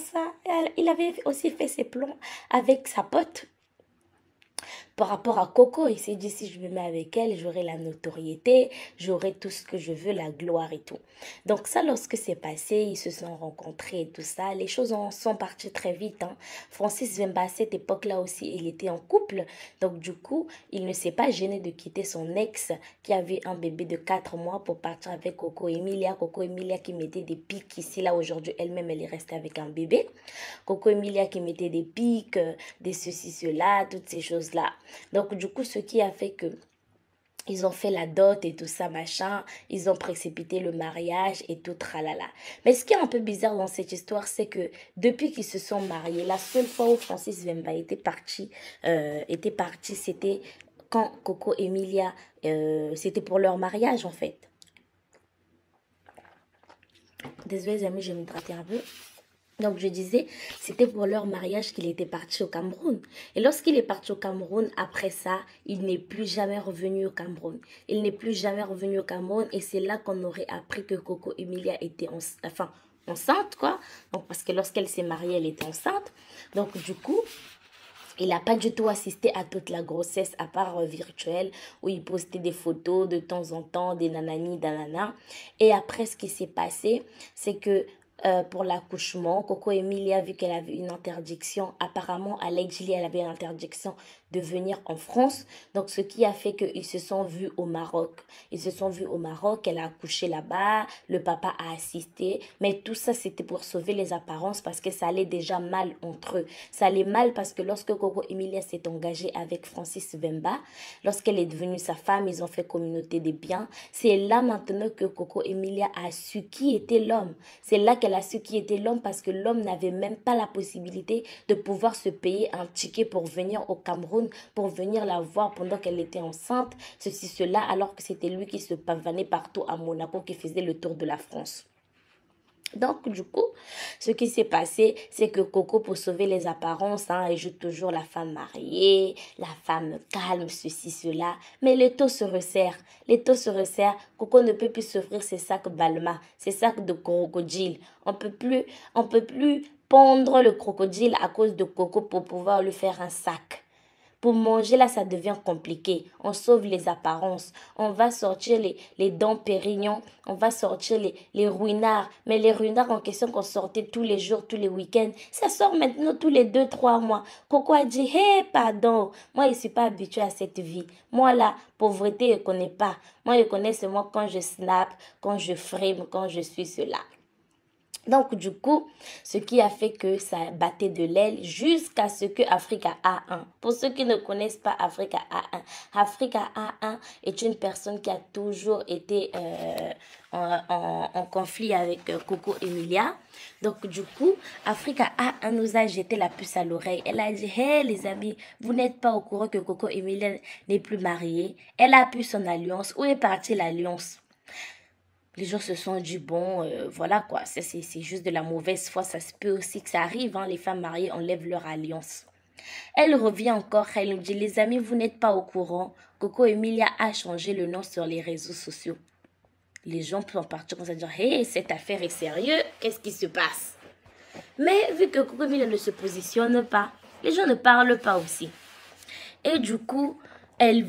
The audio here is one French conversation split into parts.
ça. Il avait aussi fait ses plans avec sa pote par rapport à Coco. Il s'est dit, si je me mets avec elle, j'aurai la notoriété, j'aurai tout ce que je veux, la gloire et tout. Donc ça, lorsque c'est passé, ils se sont rencontrés et tout ça, les choses sont parties très vite, hein. Francis Vemba, à cette époque-là aussi, il était en couple. Donc du coup, il ne s'est pas gêné de quitter son ex qui avait un bébé de 4 mois pour partir avec Coco Emilia. Coco Emilia qui mettait des pics ici, là aujourd'hui, elle-même, elle est restée avec un bébé. Coco Emilia qui mettait des pics, des ceci, cela, toutes ces choses-là. Donc, du coup, ce qui a fait que ils ont fait la dot et tout ça, machin. Ils ont précipité le mariage et tout, tralala. Mais ce qui est un peu bizarre dans cette histoire, c'est que depuis qu'ils se sont mariés, la seule fois où Francis Vemba était parti, c'était quand Coco Emilia, c'était pour leur mariage en fait. Désolée, les amis, je vais me gratter un peu. Donc, je disais, c'était pour leur mariage qu'il était parti au Cameroun. Et lorsqu'il est parti au Cameroun, après ça, il n'est plus jamais revenu au Cameroun. Il n'est plus jamais revenu au Cameroun. Et c'est là qu'on aurait appris que Coco Emilia était enceinte, quoi. Donc, parce que lorsqu'elle s'est mariée, elle était enceinte. Donc, du coup, il n'a pas du tout assisté à toute la grossesse, à part virtuelle, où il postait des photos de temps en temps, des nanani, danana. Et après, ce qui s'est passé, c'est que pour l'accouchement, Coco Emilia, vu qu'elle avait une interdiction, apparemment, Alex Gilly, elle avait une interdiction de venir en France. Donc, ce qui a fait qu'ils se sont vus au Maroc. Ils se sont vus au Maroc, elle a accouché là-bas, le papa a assisté. Mais tout ça, c'était pour sauver les apparences parce que ça allait déjà mal entre eux. Ça allait mal parce que lorsque Coco Emilia s'est engagée avec Francis Vemba, lorsqu'elle est devenue sa femme, ils ont fait communauté des biens. C'est là maintenant que Coco Emilia a su qui était l'homme. C'est là qu'elle a su qui était l'homme parce que l'homme n'avait même pas la possibilité de pouvoir se payer un ticket pour venir au Cameroun, pour venir la voir pendant qu'elle était enceinte, ceci, cela, alors que c'était lui qui se pavanait partout à Monaco, qui faisait le tour de la France. Donc, du coup, ce qui s'est passé, c'est que Coco, pour sauver les apparences, hein, elle joue toujours la femme mariée, la femme calme, ceci, cela. Mais les taux se resserrent. Les taux se resserrent. Coco ne peut plus s'offrir ses sacs Balma, ses sacs de crocodile. On peut plus pondre le crocodile à cause de Coco pour pouvoir lui faire un sac. Pour manger, là, ça devient compliqué. On sauve les apparences. On va sortir les dents Pérignon. On va sortir les ruinards. Mais les ruinards en question qu'on sortait tous les jours, tous les week-ends, ça sort maintenant tous les 2, 3 mois. Coco a dit, hé, pardon, moi, je ne suis pas habituée à cette vie. Moi, la pauvreté, je ne connais pas. Moi, je connais seulement quand je snap, quand je frime, quand je suis cela. Donc, du coup, ce qui a fait que ça battait de l'aile jusqu'à ce que Africa A1. Pour ceux qui ne connaissent pas Africa A1, Africa A1 est une personne qui a toujours été en conflit avec Coco Emilia. Donc, du coup, Africa A1 nous a jeté la puce à l'oreille. Elle a dit, hé les amis, vous n'êtes pas au courant que Coco Emilia n'est plus mariée. Elle a pu son alliance. Où est partie l'alliance? Les gens se sont dit, bon, voilà quoi, c'est juste de la mauvaise foi. Ça se peut aussi que ça arrive, hein, les femmes mariées enlèvent leur alliance. Elle revient encore, elle nous dit, les amis, vous n'êtes pas au courant. Coco Emilia a changé le nom sur les réseaux sociaux. Les gens peuvent partir comme ça dire, hé, cette affaire est sérieuse, qu'est-ce qui se passe? Mais vu que Coco Emilia ne se positionne pas, les gens ne parlent pas aussi. Et du coup, elle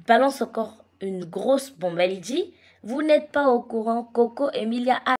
balance encore une grosse bombe. Elle dit, vous n'êtes pas au courant, Coco Emilia a